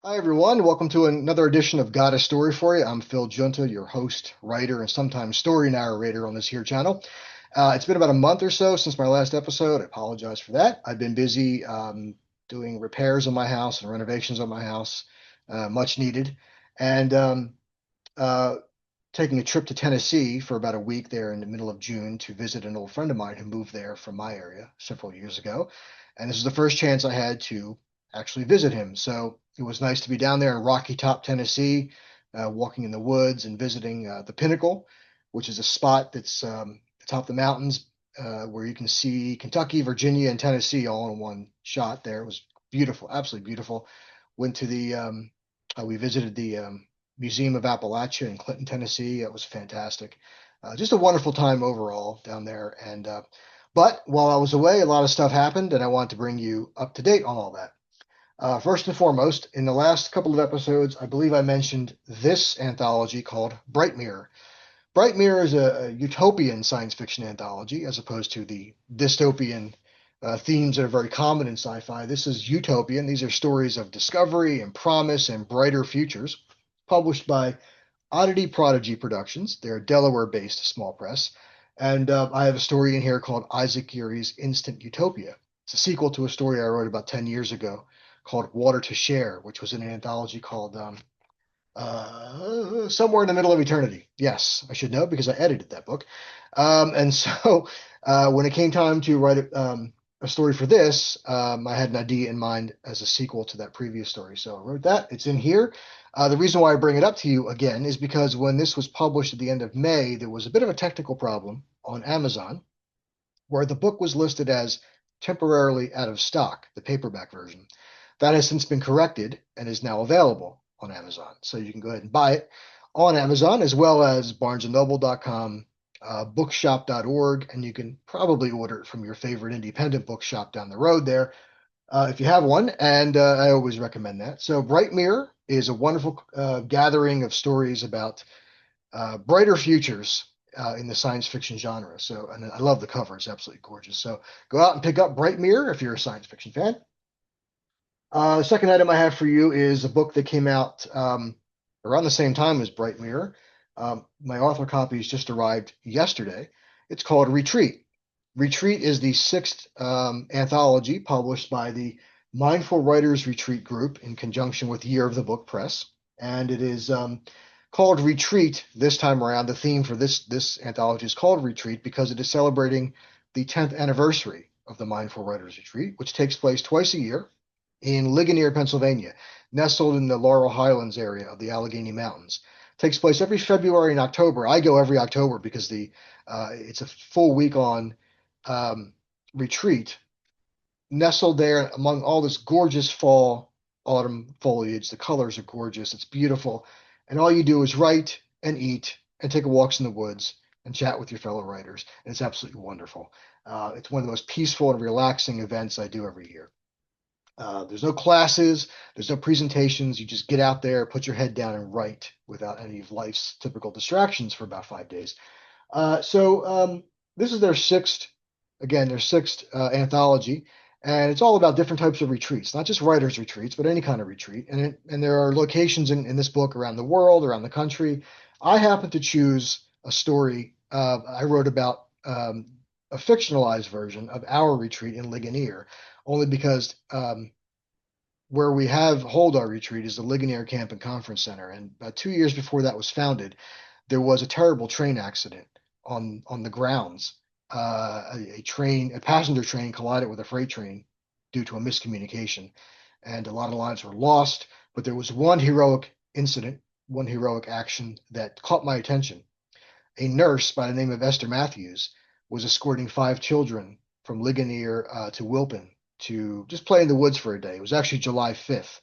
Hi, everyone. Welcome to another edition of Got a Story for You. I'm Phil Junta, your host, writer, and sometimes story narrator on this here channel. It's been about a month or so since my last episode. I apologize for that. I've been busy doing repairs on my house and renovations on my house, much needed, and uh, taking a trip to Tennessee for about a week there in the middle of June to visit an old friend of mine who moved there from my area several years ago. And this is the first chance I had to actually visit him. So it was nice to be down there in Rocky Top, Tennessee, walking in the woods and visiting the Pinnacle, which is a spot that's atop the mountains where you can see Kentucky, Virginia, and Tennessee all in one shot there. It was beautiful, absolutely beautiful. Went to we visited the Museum of Appalachia in Clinton, Tennessee. It was fantastic. Just a wonderful time overall down there. But while I was away, a lot of stuff happened, and I want to bring you up to date on all that. First and foremost, in the last couple of episodes, I believe I mentioned this anthology called Bright Mirror. Bright Mirror is a utopian science fiction anthology, as opposed to the dystopian themes that are very common in sci-fi. This is utopian. These are stories of discovery and promise and brighter futures, published by Oddity Prodigy Productions. They're a Delaware-based small press. And I have a story in here called Isaac Geary's Instant Utopia. It's a sequel to a story I wrote about 10 years ago called Water to Share, which was in an anthology called Somewhere in the Middle of Eternity. Yes, I should know because I edited that book. And so when it came time to write a story for this, I had an idea in mind as a sequel to that previous story. So I wrote that. It's in here. The reason why I bring it up to you again is because when this was published at the end of May, there was a bit of a technical problem on Amazon where the book was listed as temporarily out of stock, the paperback version. That has since been corrected and is now available on Amazon. So you can go ahead and buy it on Amazon as well as barnesandnoble.com, bookshop.org, and you can probably order it from your favorite independent bookshop down the road there if you have one. And I always recommend that. So, Bright Mirror is a wonderful gathering of stories about brighter futures in the science fiction genre. So, and I love the cover; it's absolutely gorgeous. So, go out and pick up Bright Mirror if you're a science fiction fan. The second item I have for you is a book that came out around the same time as Bright Mirror. My author copies just arrived yesterday. It's called Retreat. Retreat is the sixth anthology published by the Mindful Writers Retreat Group in conjunction with Year of the Book Press, and it is called Retreat this time around. The theme for this anthology is called Retreat because it is celebrating the 10th anniversary of the Mindful Writers Retreat, which takes place twice a year in Ligonier, Pennsylvania, nestled in the Laurel Highlands area of the Allegheny Mountains. Takes place every February and October. I go every October because the it's a full week on retreat, nestled there among all this gorgeous fall, autumn foliage. The colors are gorgeous. It's beautiful, and all you do is write and eat and take walks in the woods and chat with your fellow writers, and it's absolutely wonderful. It's one of the most peaceful and relaxing events I do every year. There's no classes, there's no presentations. You just get out there, put your head down, and write without any of life's typical distractions for about 5 days. This is their sixth anthology, and it's all about different types of retreats, not just writers' retreats, but any kind of retreat. And there are locations in this book around the world, around the country. I happen to choose a story I wrote about a fictionalized version of our retreat in Ligonier, only because where we have hold our retreat is the Ligonier Camp and Conference Center. And about 2 years before that was founded, there was a terrible train accident on the grounds. A passenger train collided with a freight train due to a miscommunication, and a lot of lives were lost. But there was one heroic incident, one heroic action that caught my attention. A nurse by the name of Esther Matthews was escorting 5 children from Ligonier to Wilpon to just play in the woods for a day. It was actually July 5th.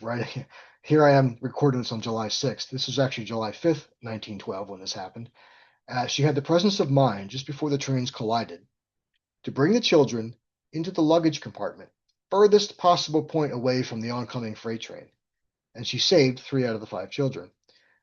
Right here I am recording this on July 6th. This was actually July 5th, 1912, when this happened. She had the presence of mind just before the trains collided to bring the children into the luggage compartment, furthest possible point away from the oncoming freight train. And she saved 3 out of the 5 children.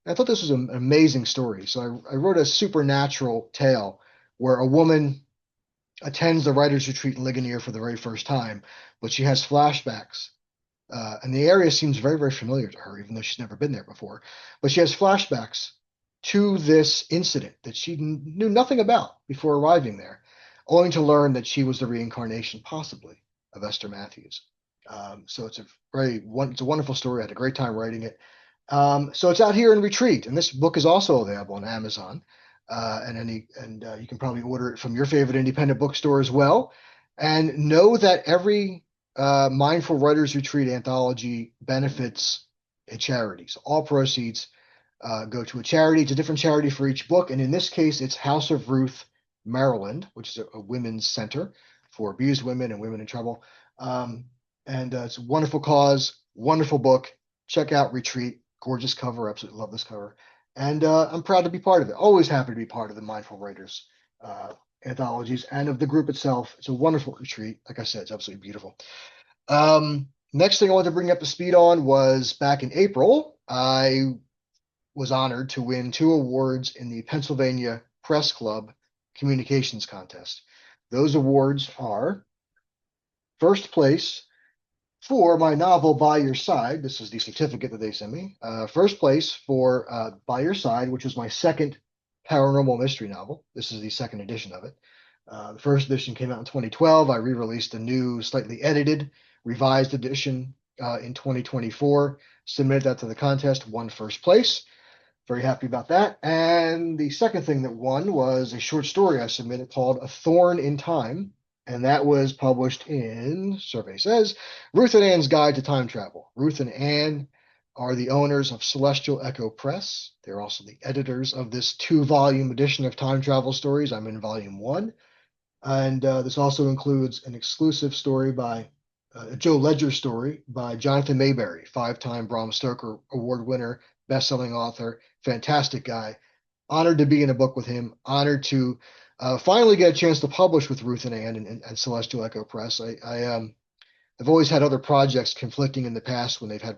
And I thought this was an amazing story. So I wrote a supernatural tale where a woman attends the writer's retreat in Ligonier for the very first time, but she has flashbacks And the area seems very, very familiar to her, even though she's never been there before. But she has flashbacks to this incident that she knew nothing about before arriving there, only to learn that she was the reincarnation, possibly, of Esther Matthews. So it's a wonderful story. I had a great time writing it. So it's out here in Retreat, and this book is also available on Amazon, and you can probably order it from your favorite independent bookstore as well. And know that every Mindful Writers Retreat anthology benefits a charity. So all proceeds go to a charity. It's a different charity for each book, and in this case, it's House of Ruth, Maryland, which is a women's center for abused women and women in trouble. Um, and It's a wonderful cause, wonderful book. Check out Retreat. Gorgeous cover. Absolutely love this cover. And I'm proud to be part of it. Always happy to be part of the Mindful Writers anthologies and of the group itself. It's a wonderful retreat. Like I said, it's absolutely beautiful. Next thing I wanted to bring up to speed on was back in April, I was honored to win 2 awards in the Pennsylvania Press Club Communications Contest. Those awards are first place for my novel By Your Side. This is the certificate that they sent me. First place for By Your Side, which was my second paranormal mystery novel. This is the second edition of it. The first edition came out in 2012. I re-released a new, slightly edited, revised edition in 2024. Submitted that to the contest, won first place. Very happy about that. And the second thing that won was a short story I submitted called A Thorne in Time. And that was published in, survey says, Ruth and Ann's Guide to Time Travel. Ruth and Ann are the owners of Celestial Echo Press. They're also the editors of this 2-volume edition of Time Travel Stories. I'm in volume 1. And this also includes an exclusive story by a Joe Ledger story by Jonathan Mayberry, 5-time Bram Stoker Award winner, best-selling author, fantastic guy. Honored to be in a book with him. Honored to finally get a chance to publish with Ruth and Ann and Celestial Echo Press. I've always had other projects conflicting in the past when they've had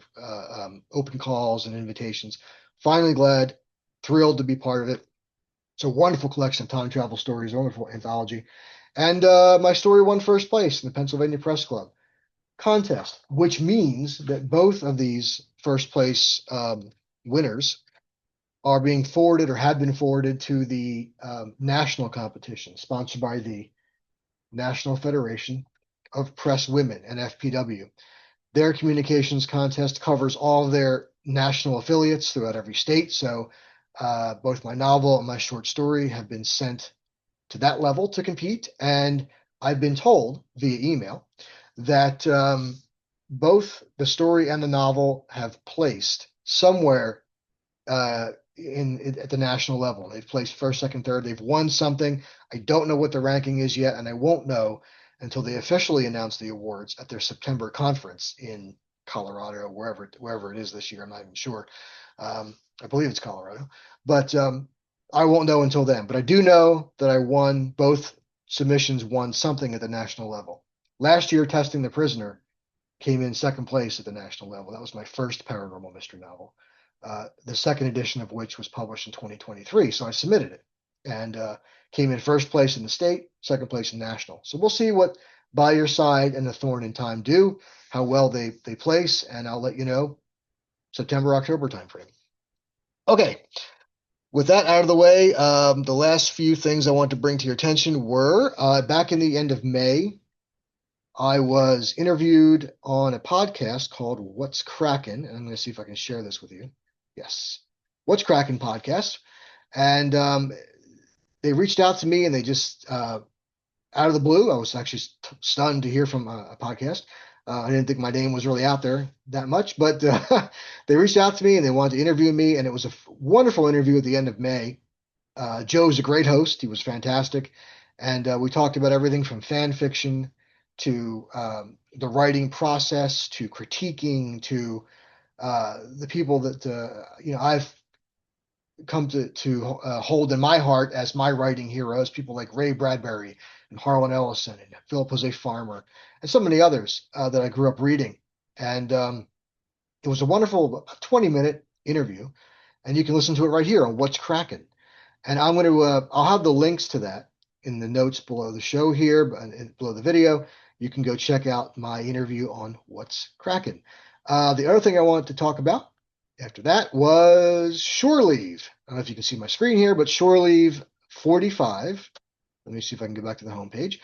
open calls and invitations. Finally glad, thrilled to be part of it. It's a wonderful collection of time travel stories, a wonderful anthology. And my story won first place in the Pennsylvania Press Club contest, which means that both of these first place winners are being forwarded or have been forwarded to the national competition sponsored by the National Federation of Press Women, NFPW. Their communications contest covers all of their national affiliates throughout every state. So both my novel and my short story have been sent to that level to compete. And I've been told via email that both the story and the novel have placed somewhere at the national level. They've placed first, second, third. They've won something. I don't know what the ranking is yet, and I won't know until they officially announce the awards at their September conference in Colorado, wherever it is this year. I'm not even sure. I believe it's Colorado, but I won't know until then. But I do know that I won both submissions, won something at the national level. Last year, Testing the Prisoner came in second place at the national level. That was my first paranormal mystery novel. The second edition of which was published in 2023. So I submitted it and came in first place in the state, second place in national. So we'll see what By Your Side and The Thorne in Time do, how well they place, and I'll let you know September, October timeframe. Okay, with that out of the way, the last few things I want to bring to your attention were back in the end of May, I was interviewed on a podcast called What's Crackin', and I'm going to see if I can share this with you. Yes, What's Crackin' podcast. And they reached out to me and they just, out of the blue, I was actually stunned to hear from a podcast. I didn't think my name was really out there that much, but they reached out to me and they wanted to interview me. And it was a wonderful interview at the end of May. Joe's a great host. He was fantastic. And we talked about everything from fan fiction to the writing process to critiquing to the people that I've come to hold in my heart as my writing heroes, people like Ray Bradbury and Harlan Ellison and Philip Jose Farmer and so many others that I grew up reading. And it was a wonderful 20-minute interview, and you can listen to it right here on What's Crackin'. And I'm going to I'll have the links to that in the notes below the show here and below the video. you can go check out my interview on What's Cracking. The other thing I wanted to talk about after that was Shore Leave. I don't know if you can see my screen here, but Shore Leave 45, let me see if I can go back to the homepage,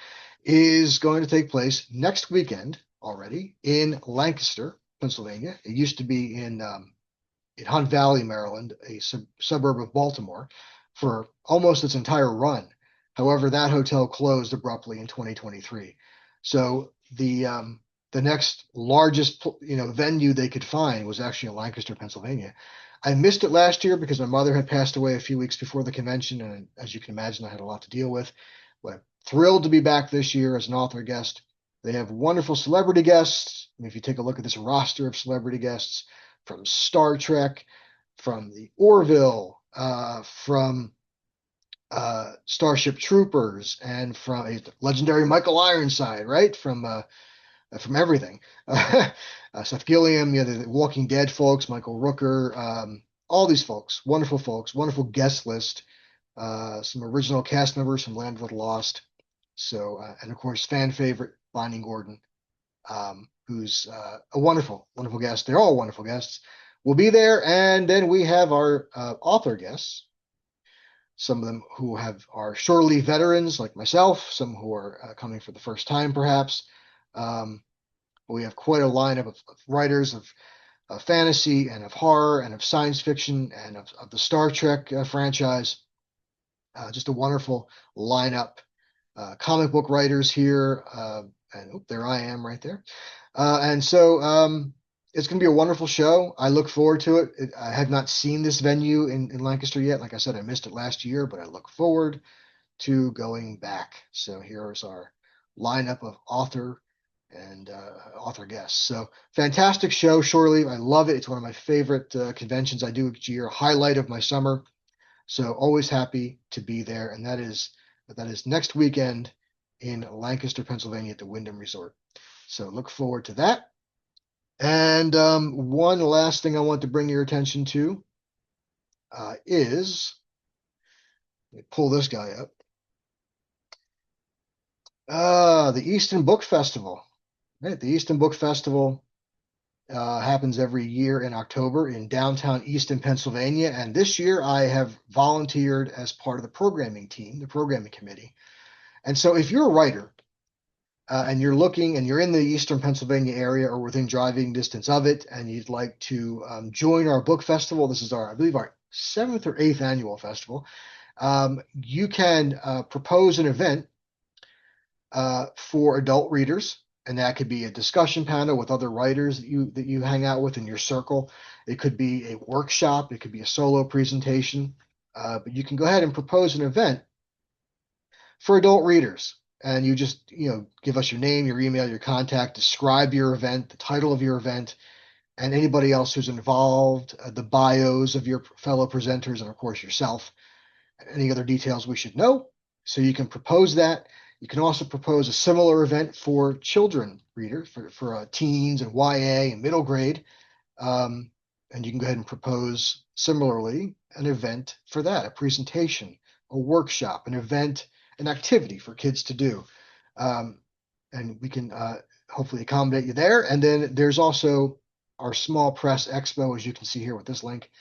is going to take place next weekend already in Lancaster, Pennsylvania. It used to be in Hunt Valley, Maryland, a suburb of Baltimore, for almost its entire run. However, that hotel closed abruptly in 2023. So the next largest venue they could find was actually in Lancaster, Pennsylvania. I missed it last year because my mother had passed away a few weeks before the convention, and as you can imagine, I had a lot to deal with. But I'm thrilled to be back this year as an author guest. They have wonderful celebrity guests. I mean, if you take a look at this roster of celebrity guests, from Star Trek, from the Orville, from Starship Troopers, and from a legendary Michael Ironside, right? From everything. Seth Gilliam, the Walking Dead folks, Michael Rooker, all these folks, wonderful guest list, some original cast members from Land of the Lost. So, and of course, fan favorite Bonnie Gordon, who's a wonderful, wonderful guest. They're all wonderful guests. We'll be there, and then we have our author guests. Some of them who are Shore Leave veterans, like myself. Some who are coming for the first time, perhaps. We have quite a lineup of writers of fantasy and of horror and of science fiction and of the Star Trek franchise. Just a wonderful lineup. Comic book writers here, and there I am right there. And so it's going to be a wonderful show. I look forward to it. I have not seen this venue in Lancaster yet. Like I said, I missed it last year, but I look forward to going back. So here's our lineup of author and author guests. So fantastic show, Shore Leave. I love it. It's one of my favorite conventions I do each year, highlight of my summer. So always happy to be there. And that is next weekend in Lancaster, Pennsylvania at the Wyndham Resort. So look forward to that. And one last thing I want to bring your attention to is, let me pull this guy up. The Easton Book Festival. Right, the Easton Book Festival happens every year in October in downtown Easton, Pennsylvania. And this year I have volunteered as part of the programming team, the programming committee. And so if you're a writer and you're looking and you're in the Eastern Pennsylvania area or within driving distance of it, and you'd like to join our book festival, this is I believe our 7th or 8th annual festival, you can propose an event for adult readers. And that could be a discussion panel with other writers that you hang out with in your circle. It could be a workshop. It could be a solo presentation. But you can go ahead and propose an event for adult readers. And you just, give us your name, your email, your contact, describe your event, the title of your event, and anybody else who's involved, the bios of your fellow presenters, and of course yourself, and any other details we should know. So you can propose that. You can also propose a similar event for children readers, for teens and YA and middle grade. And you can go ahead and propose similarly an event for that, a presentation, a workshop, an event, an activity for kids to do. And we can hopefully accommodate you there. And then there's also our small press expo, as you can see here with this link.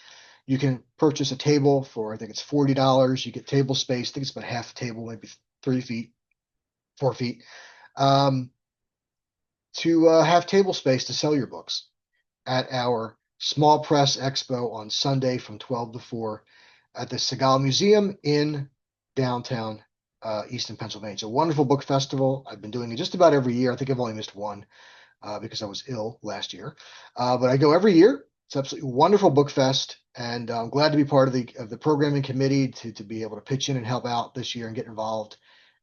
You can purchase a table for, I think it's $40. You get table space. I think it's about half the table, maybe 3 feet, 4 feet, to have table space to sell your books at our small press expo on Sunday from 12 to 4 at the Segal Museum in downtown Easton, Pennsylvania. It's a wonderful book festival. I've been doing it just about every year. I think I've only missed one because I was ill last year. But I go every year. It's absolutely wonderful book fest, and I'm glad to be part of the programming committee to be able to pitch in and help out this year and get involved.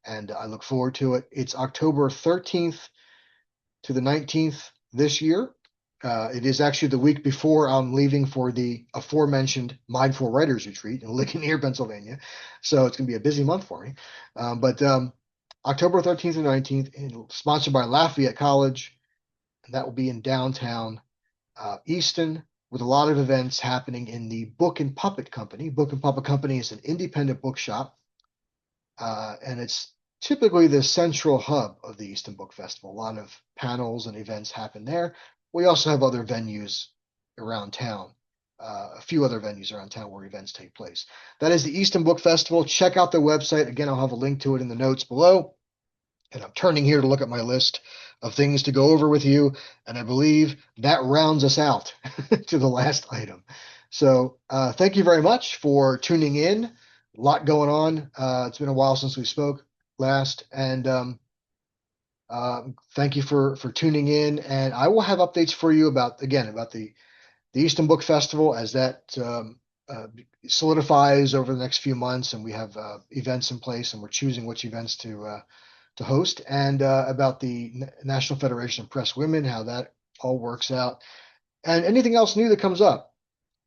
And I look forward to it. It's October 13th to the 19th this year. It is actually the week before I'm leaving for the aforementioned Mindful Writers Retreat in Ligonier, Pennsylvania. So it's going to be a busy month for me. But October 13th and 19th, sponsored by Lafayette College. And that will be in downtown Easton, with a lot of events happening in the Book and Puppet Company. Book and Puppet Company is an independent bookshop. And it's typically the central hub of the Easton Book Festival. A lot of panels and events happen there. We also have other venues around town, a few other venues around town where events take place. That is the Easton Book Festival. Check out their website. Again, I'll have a link to it in the notes below. And I'm turning here to look at my list of things to go over with you. And I believe that rounds us out to the last item. So thank you very much for tuning in. A lot going on. It's been a while since we spoke last. And thank you for tuning in. And I will have updates for you about the Easton Book Festival as that uh, solidifies over the next few months, and we have events in place, and we're choosing which events to host, and about the National Federation of Press Women, how that all works out, and anything else new that comes up.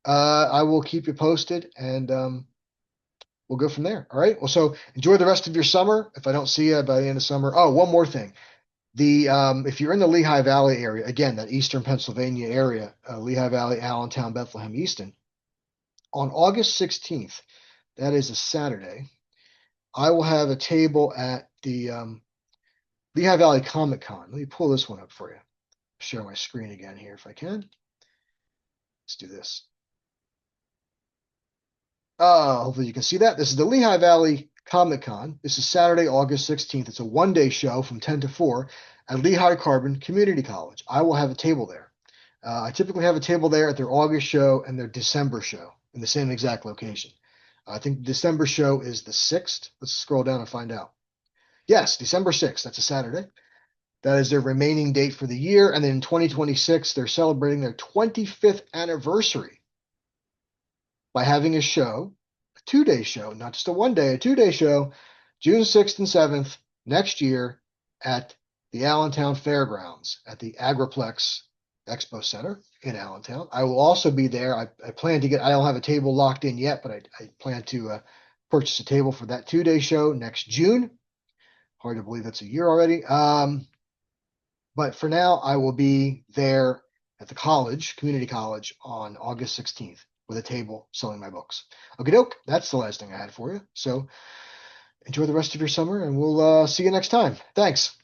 I will keep you posted, and we'll go from there. All right. Well, so enjoy the rest of your summer. If I don't see you by the end of summer, oh, one more thing. The if you're in the Lehigh Valley area, again, that eastern Pennsylvania area, Lehigh Valley, Allentown, Bethlehem, Easton, on August 16th, that is a Saturday, I will have a table at the Lehigh Valley Comic Con. Let me pull this one up for you. Share my screen again here if I can. Let's do this. Hopefully you can see that. This is the Lehigh Valley Comic Con. This is Saturday, August 16th. It's a one-day show from 10 to 4 at Lehigh Carbon Community College. I will have a table there. I typically have a table there at their August show and their December show in the same exact location. I think the December show is the 6th. Let's scroll down and find out. Yes, December 6th. That's a Saturday. That is their remaining date for the year. And then in 2026, they're celebrating their 25th anniversary by having a show, a two-day show, not just a one-day, a two-day show, June 6th and 7th next year at the Allentown Fairgrounds at the Agriplex Expo Center in Allentown. I will also be there. I plan to I don't have a table locked in yet, but I plan to purchase a table for that two-day show next June. Hard to believe that's a year already. But for now, I will be there at the college, community college, on August 16th with a table selling my books. Okay, doke. That's the last thing I had for you. So enjoy the rest of your summer, and we'll see you next time. Thanks.